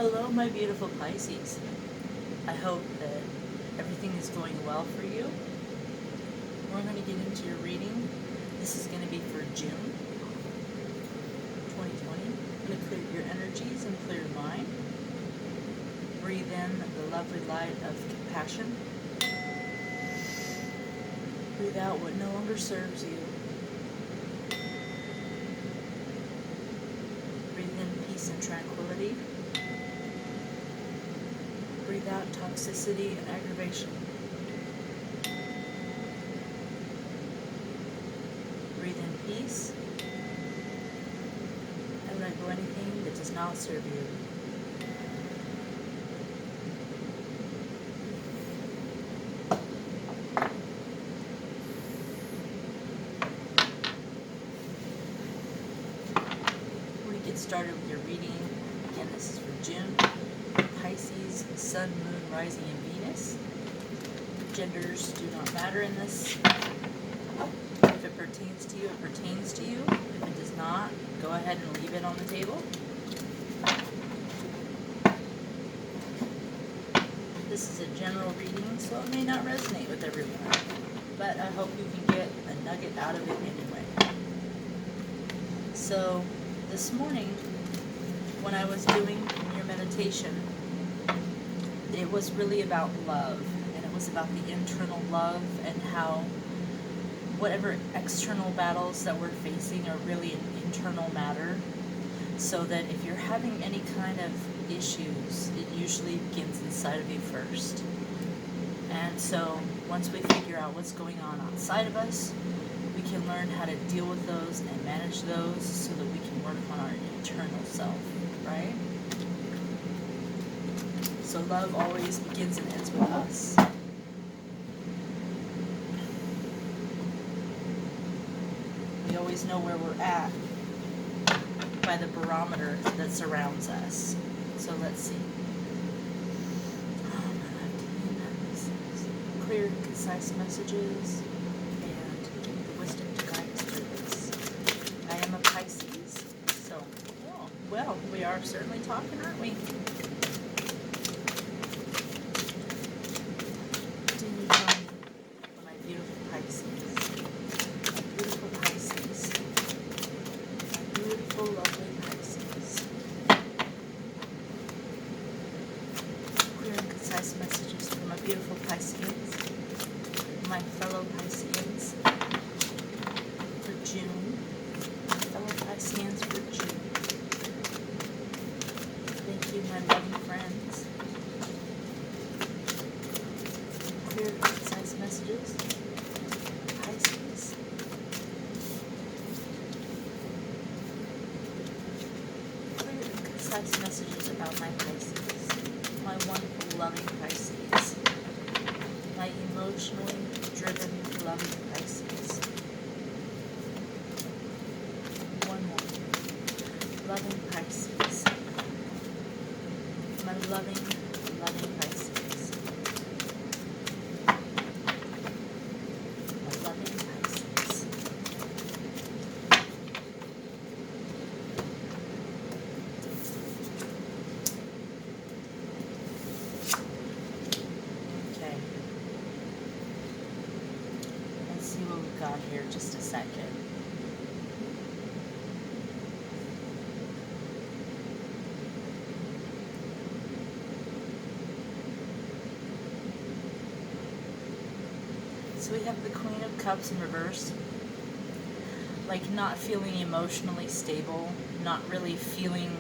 Hello, my beautiful Pisces. I hope that everything is going well for you. We're going to get into your reading. This is going to be for June 2020. I'm going to clear your energies and clear your mind. Breathe in the lovely light of compassion. Breathe out what no longer serves you. Breathe in peace and tranquility. Breathe out toxicity and aggravation. Breathe in peace and let go anything that does not serve you. We're going to get started with your reading. Again, this is for June. Pisces, Sun, Moon, Rising, and Venus. Genders do not matter in this. If it pertains to you, it pertains to you. If it does not, go ahead and leave it on the table. This is a general reading, so it may not resonate with everyone, but I hope you can get a nugget out of it anyway. So, this morning, when I was doing your meditation, it was really about love, and it was about the internal love and how whatever external battles that we're facing are really an internal matter, so that if you're having any kind of issues, it usually begins inside of you first. And so once we figure out what's going on outside of us, we can learn how to deal with those and manage those so that we can work on our internal self, right? So love always begins and ends with us. We always know where we're at by the barometer that surrounds us. So let's see. Clear and concise messages and the wisdom to guide us through this. I am a Pisces, so well, we are certainly talking, aren't we? My beautiful Pisces. My beautiful Pisces. My beautiful, lovely Pisces. Clear and concise messages from my beautiful Pisceans, my fellow Pisceans for June. My fellow Pisceans for June. Thank you, my loving friends. Clear and concise messages. Pisces. Clear and concise messages about my Pisces. My wonderful, loving Pisces. My emotionally driven, loving Pisces. One more. Loving Pisces. My loving, loving Pisces. My loving Pisces. Okay. Let's see what we've got here. Just a second. So we have the Queen of Cups in reverse, like not feeling emotionally stable, not really feeling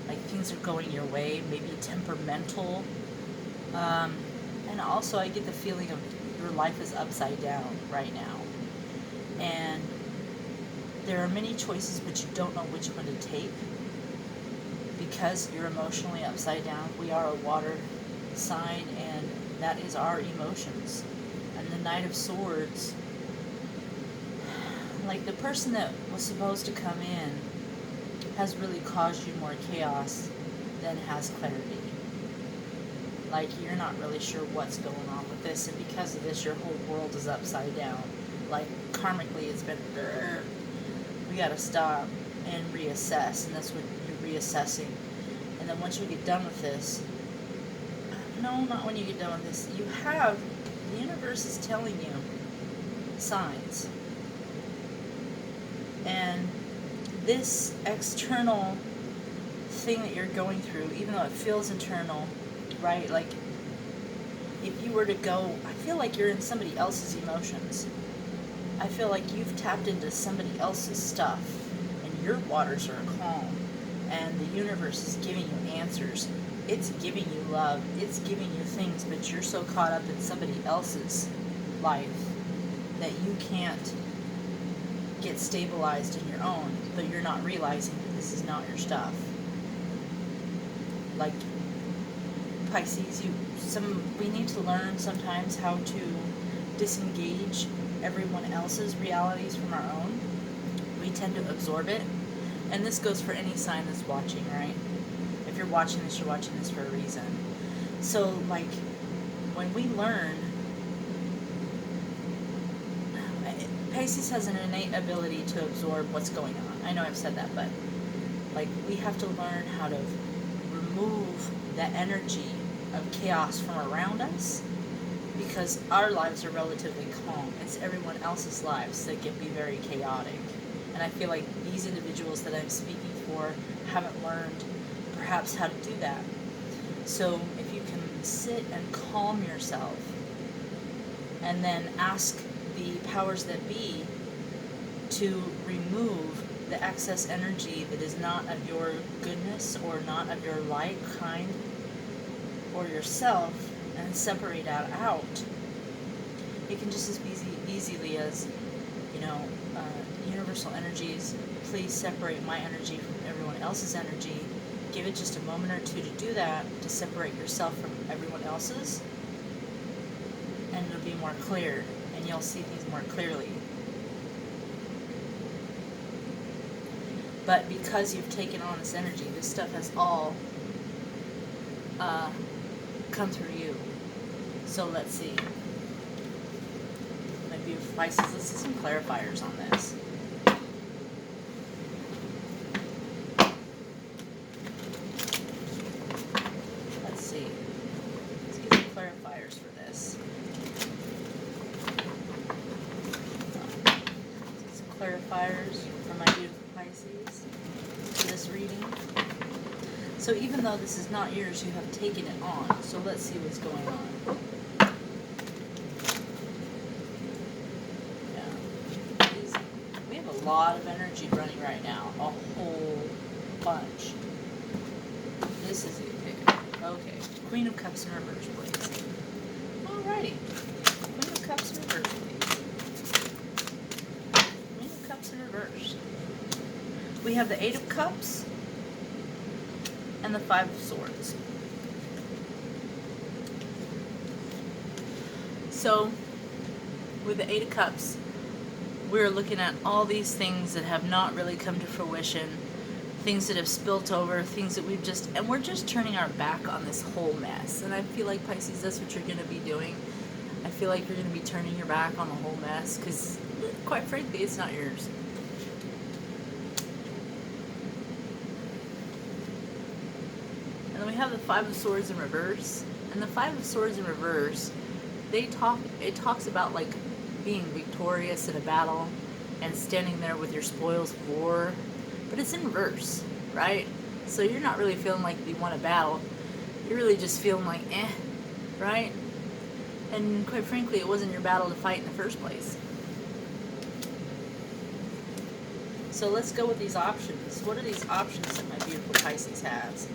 like things are going your way, maybe temperamental. And also I get the feeling of your life is upside down right now. And there are many choices, but you don't know which one to take because you're emotionally upside down. We are a water sign, and that is our emotions. And the Knight of Swords, like the person that was supposed to come in has really caused you more chaos than has clarity. Like you're not really sure what's going on with this, and because of this your whole world is upside down. Like karmically it's been, we gotta stop and reassess, and that's what you're reassessing. And And then once you get done with this, no, not when you get done with this, you have, the universe is telling you signs. And this external thing that you're going through, even though it feels internal, right? Like, if you were to go, I feel like you're in somebody else's emotions. I feel like you've tapped into somebody else's stuff, and your waters are calm, and the universe is giving you answers. It's giving you love. It's giving you things, but you're so caught up in somebody else's life that you can't get stabilized in your own, but you're not realizing that this is not your stuff. Like, Pisces, we need to learn sometimes how to disengage everyone else's realities from our own. We tend to absorb it, and this goes for any sign that's watching, right? If you're watching this, you're watching this for a reason. So, like, when we learn, Pisces has an innate ability to absorb what's going on. I know I've said that, but, like, we have to learn how to remove that energy of chaos from around us, because our lives are relatively calm. It's everyone else's lives that can be very chaotic. And I feel like these individuals that I'm speaking for haven't learned perhaps how to do that. So if you can sit and calm yourself and then ask the powers that be to remove the excess energy that is not of your goodness or not of your light, kind, or yourself, and separate that out, it can just as easily as, universal energies, please separate my energy from everyone else's energy. Give it just a moment or two to do that, to separate yourself from everyone else's, and it'll be more clear, and you'll see things more clearly. But because you've taken on this energy, this stuff has all come through you. So let's see. My beautiful Pisces, let's see some clarifiers on this. Let's see. Let's get some clarifiers for this. Let's get some clarifiers for my beautiful Pisces for this reading. So even though this is not yours, you have taken it on. So let's see what's going on. Yeah. We have a lot of energy running right now. A whole bunch. This is it. Okay. Queen of Cups in reverse, please. Alrighty. Queen of Cups in reverse, please. Queen of Cups in reverse. We have the Eight of Cups and the Five of Swords. So, with the Eight of Cups, we're looking at all these things that have not really come to fruition, things that have spilt over, things that we're just turning our back on this whole mess. And I feel like, Pisces, that's what you're going to be doing. I feel like you're going to be turning your back on the whole mess, because, quite frankly, it's not yours. And then we have the Five of Swords in reverse. And the Five of Swords in reverse, it talks about, like, being victorious in a battle and standing there with your spoils of war. But it's in reverse, right? So you're not really feeling like you won a battle. You're really just feeling like, right? And quite frankly, it wasn't your battle to fight in the first place. So let's go with these options. What are these options that my beautiful Pisces has?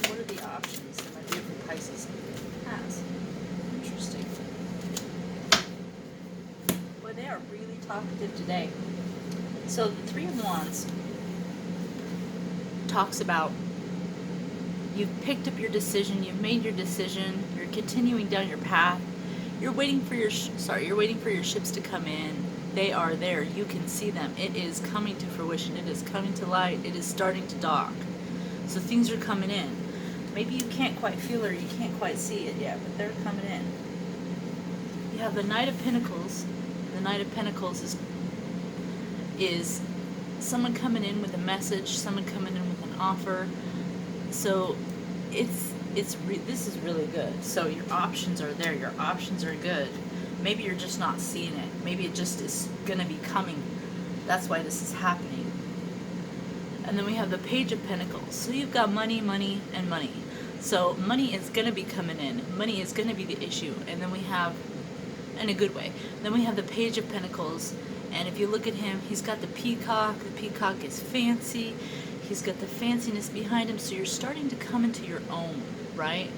What are the options that my beautiful Pisces has? Interesting. Boy, they are really talkative today. So the Three of Wands talks about you've picked up your decision, you've made your decision, you're continuing down your path. You're waiting for your ships to come in. They are there. You can see them. It is coming to fruition. It is coming to light. It is starting to dock. So things are coming in. Maybe you can't quite feel it or you can't quite see it yet, but they're coming in. You have the Knight of Pentacles. The Knight of Pentacles is someone coming in with a message, someone coming in with an offer. So this is really good. So your options are there. Your options are good. Maybe you're just not seeing it. Maybe it just is going to be coming. That's why this is happening. And then we have the Page of Pentacles. So you've got money, money, and money. So money is going to be coming in. Money is going to be the issue. And then we have, in a good way, then we have the Page of Pentacles. And if you look at him, he's got the peacock. The peacock is fancy. He's got the fanciness behind him. So you're starting to come into your own, right?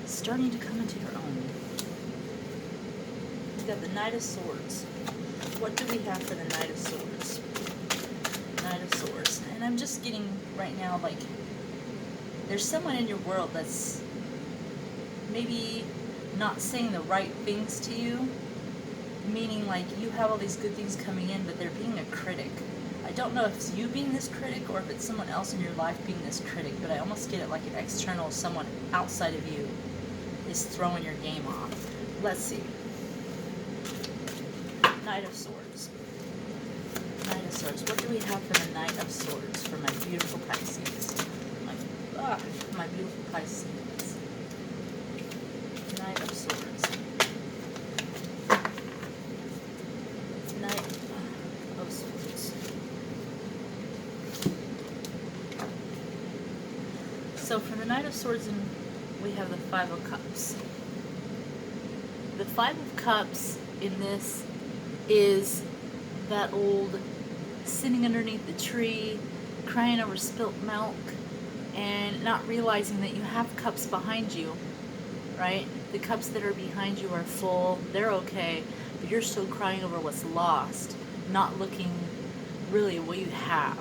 Starting to come into your own. We've got the Knight of Swords. What do we have for the Knight of Swords? Knight of Swords. And I'm just getting right now, like, there's someone in your world that's maybe not saying the right things to you, meaning like you have all these good things coming in, but they're being a critic. I don't know if it's you being this critic or if it's someone else in your life being this critic, but I almost get it like an external, someone outside of you is throwing your game off. Let's see. Knight of Swords. Knight of Swords. What do we have for the Knight of Swords for my beautiful Pisces? My beautiful Pisces. Knight of Swords. Knight of Swords. So for the Knight of Swords, we have the Five of Cups. The Five of Cups in this is that old sitting underneath the tree, crying over spilt milk, and not realizing that you have cups behind you, right? The cups that are behind you are full, they're okay, but you're still crying over what's lost, not looking really at what you have.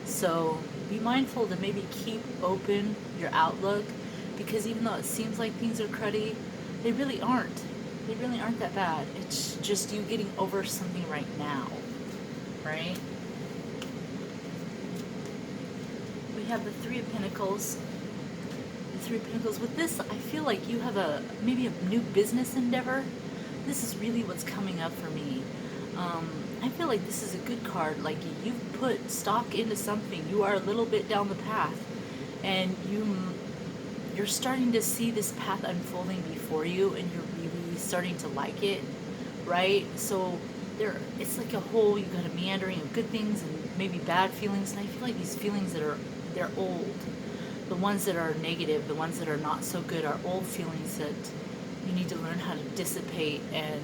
So be mindful to maybe keep open your outlook, because even though it seems like things are cruddy, they really aren't. They really aren't that bad. It's just you getting over something right now, right? We have the Three of Pentacles. The Three of Pentacles. With this, I feel like you have maybe a new business endeavor. This is really what's coming up for me. I feel like this is a good card. Like you've put stock into something. You are a little bit down the path, and you're starting to see this path unfolding before you, and you're really starting to like it, right? So it's like a whole, you got a meandering of good things and maybe bad feelings, and I feel like these feelings they're old. The ones that are negative, the ones that are not so good, are old feelings that you need to learn how to dissipate and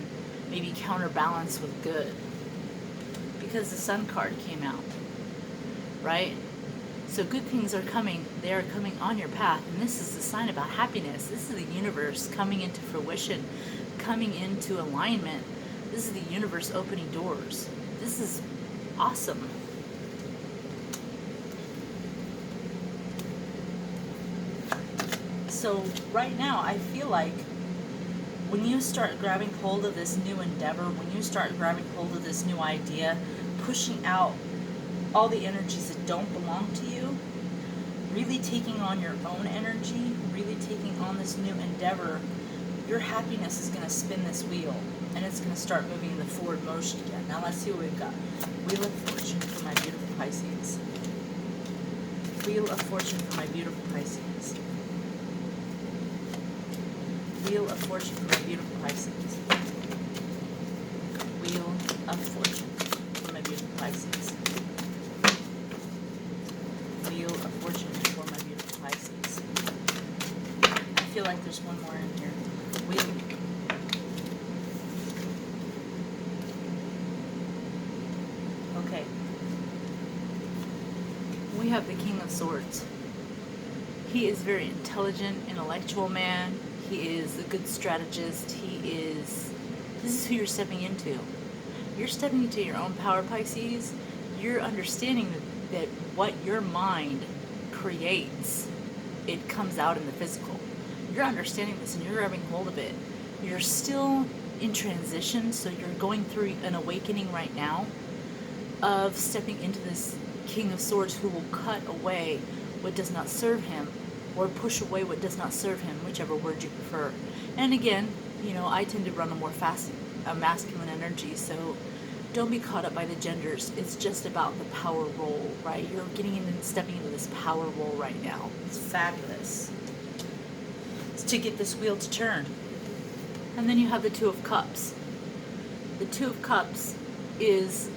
maybe counterbalance with good. Because the Sun card came out, right? So good things are coming. They are coming on your path, and this is a sign about happiness. This is the universe coming into fruition, coming into alignment. This is the universe opening doors. This is awesome. So right now, I feel like when you start grabbing hold of this new endeavor, when you start grabbing hold of this new idea, pushing out all the energies that don't belong to you, really taking on your own energy, really taking on this new endeavor, your happiness is going to spin this wheel, and it's going to start moving in the forward motion again. Now let's see what we've got. Wheel of Fortune for my beautiful Pisces. Wheel of Fortune for my beautiful Pisces. Wheel of Fortune for my beautiful Pisces. Wheel of Fortune for my beautiful Pisces. Wheel of Fortune for my beautiful Pisces. I feel like there's one more in here. Wheel. Okay. We have the King of Swords. He is very intelligent, intellectual man. He is a good strategist. This is who you're stepping into. You're stepping into your own power, Pisces. You're understanding that what your mind creates, it comes out in the physical. You're understanding this and you're grabbing hold of it. You're still in transition, so you're going through an awakening right now of stepping into this King of Swords who will cut away what does not serve him, or push away what does not serve him, whichever word you prefer. And again, I tend to run a more masculine energy, so don't be caught up by the genders. It's just about the power role, right? You're getting in and stepping into this power role right now. It's fabulous. It's to get this wheel to turn. And then you have the Two of Cups. The Two of Cups is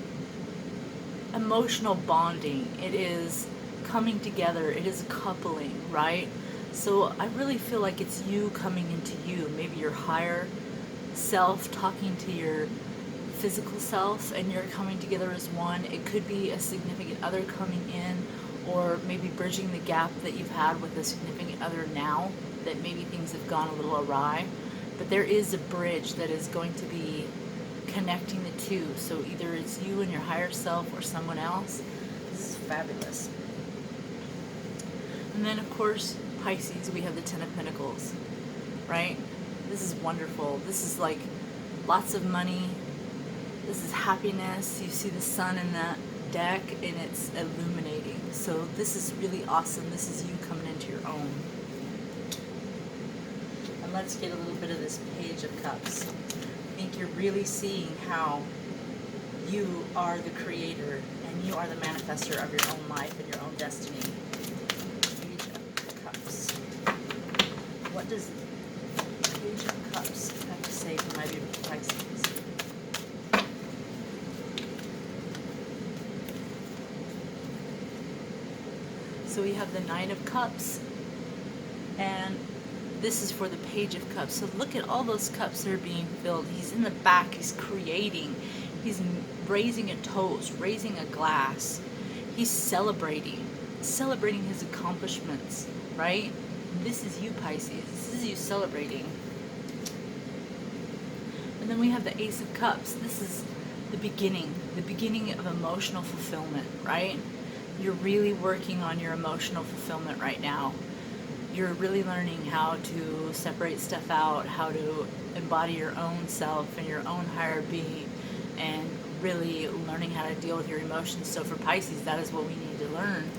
emotional bonding. It is coming together. It is coupling, right? So I really feel like it's you coming into you. Maybe your higher self talking to your physical self, and you're coming together as one. It could be a significant other coming in, or maybe bridging the gap that you've had with a significant other now, that maybe things have gone a little awry. But there is a bridge that is going to be connecting the two. So either it's you and your higher self or someone else. This is fabulous. And then, of course, Pisces, we have the Ten of Pentacles, right? This is wonderful. This is like lots of money. This is happiness. You see the sun in that deck, and it's illuminating. So this is really awesome. This is you coming into your own. And let's get a little bit of this Page of Cups. I think you're really seeing how you are the creator and you are the manifester of your own life and your own destiny. Page of Cups. What does Page of Cups have to say for my beautiful Pisces? So we have the Nine of Cups, and this is for the Page of Cups. So look at all those cups that are being filled. He's in the back, he's creating, he's raising a toast, raising a glass. He's celebrating his accomplishments, right? This is you, Pisces. This is you celebrating. And then we have the Ace of Cups. This is the beginning of emotional fulfillment, right? You're really working on your emotional fulfillment right now. You're really learning how to separate stuff out, how to embody your own self and your own higher being, and really learning how to deal with your emotions. So for Pisces, that is what we need to learn,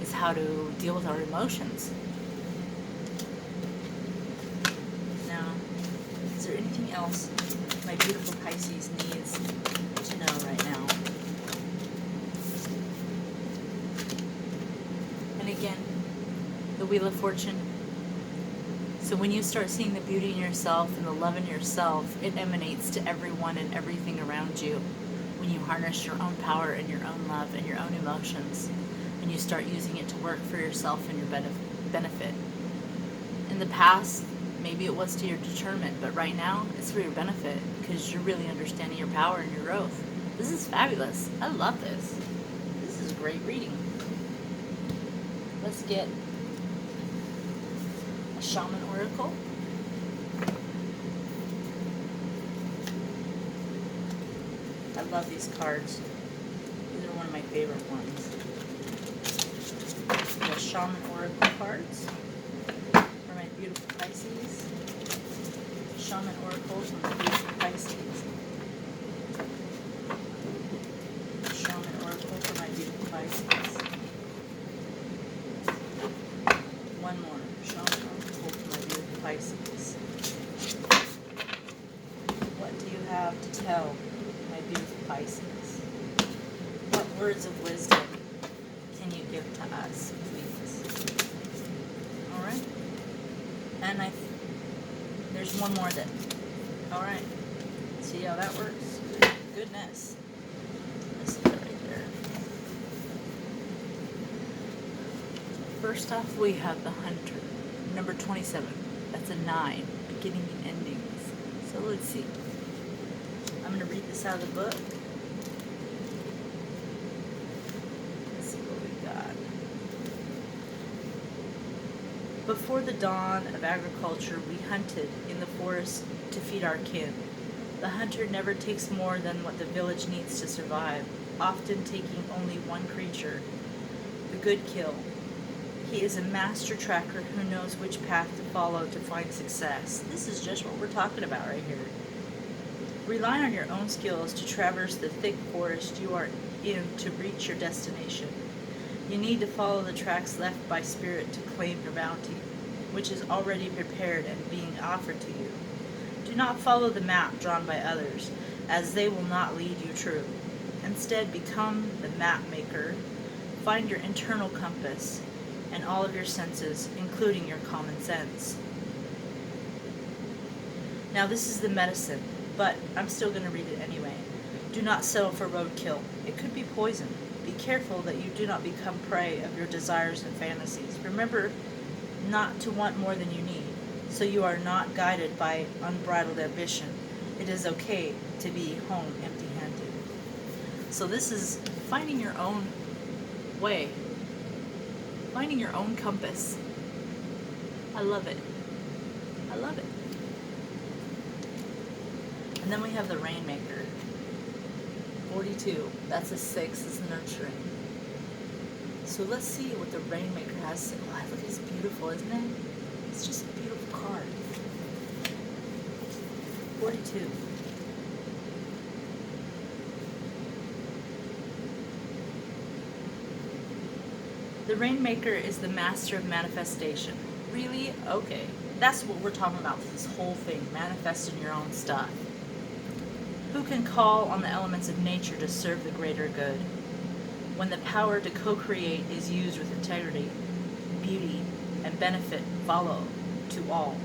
is how to deal with our emotions. Now, is there anything else my beautiful Pisces needs to know right now? And again, the Wheel of Fortune. So when you start seeing the beauty in yourself and the love in yourself, it emanates to everyone and everything around you. When you harness your own power and your own love and your own emotions, and you start using it to work for yourself and your benefit. In the past, maybe it was to your detriment, but right now, it's for your benefit, because you're really understanding your power and your growth. This is fabulous. I love this. This is great reading. Let's get a Shaman Oracle. I love these cards. These are one of my favorite ones. The Shaman Oracle cards for my beautiful Pisces. Shaman Oracle for my beautiful Pisces. Shaman Oracle for my beautiful Pisces. One more. Shaman Oracle for my beautiful Pisces. What do you have to tell my beautiful Pisces? What words of wisdom can you give to us, please? Alright. And there's one more that, alright. See how that works? Goodness. Let's see that right there. First off, we have the Hunter, number 27. That's a 9, beginning and endings. So let's see. I'm going to read this out of the book. Let's see what we got. Before the dawn of agriculture, we hunted in the forest to feed our kin. The hunter never takes more than what the village needs to survive, often taking only one creature, the good kill. He is a master tracker who knows which path to follow to find success. This is just what we're talking about right here. Rely on your own skills to traverse the thick forest you are in to reach your destination. You need to follow the tracks left by spirit to claim your bounty, which is already prepared and being offered to you. Do not follow the map drawn by others. as they will not lead you true. Instead, become the map maker. Find your internal compass and all of your senses, including your common sense. Now this is the medicine, but I'm still going to read it anyway. Do not settle for roadkill. It could be poison. Be careful that you do not become prey of your desires and fantasies. Remember not to want more than you need, so you are not guided by unbridled ambition. It is okay to be home empty-handed. So this is finding your own way, finding your own compass. I love it. I love it. And then we have the Rainmaker. 42. That's a 6. It's nurturing. So let's see what the Rainmaker has to say. Wow, look, it's beautiful, isn't it? It's just a beautiful card. 42. The Rainmaker is the master of manifestation. Really? Okay. That's what we're talking about, this whole thing, manifesting your own stuff. Who can call on the elements of nature to serve the greater good? When the power to co-create is used with integrity, beauty, and benefit follow to all.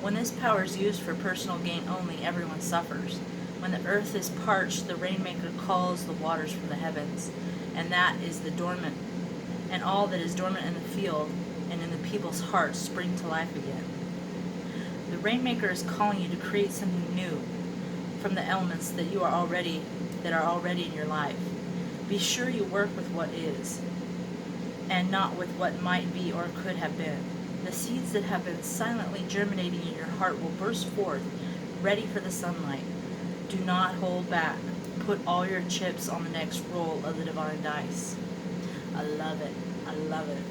When this power is used for personal gain only, everyone suffers. When the earth is parched, the Rainmaker calls the waters from the heavens, and that is the dormant, and all that is dormant in the field and in the people's hearts spring to life again. The Rainmaker is calling you to create something new from the elements that are already in your life. Be sure you work with what is, and not with what might be or could have been. The seeds that have been silently germinating in your heart will burst forth, ready for the sunlight. Do not hold back. Put all your chips on the next roll of the divine dice. I love it. I love it.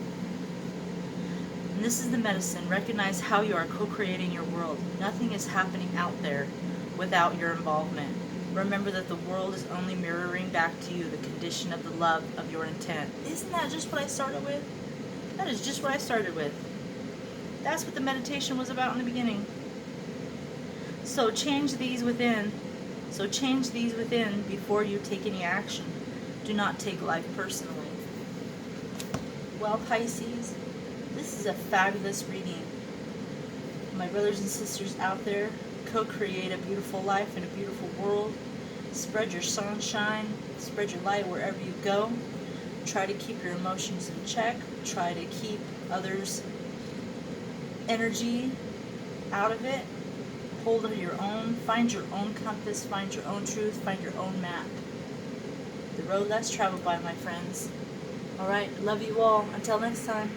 And this is the medicine. Recognize how you are co-creating your world. Nothing is happening out there without your involvement. Remember that the world is only mirroring back to you the condition of the love of your intent. Isn't that just what I started with? That is just what I started with. That's what the meditation was about in the beginning. So change these within. Before you take any action. Do not take life personally. Well, Pisces, this is a fabulous reading. My brothers and sisters out there, co-create a beautiful life in a beautiful world. Spread your sunshine, spread your light wherever you go. Try to keep your emotions in check. Try to keep others' energy out of it. Hold of your own. Find your own compass. Find your own truth. Find your own map. The road less traveled by, my friends. All right, love you all. Until next time.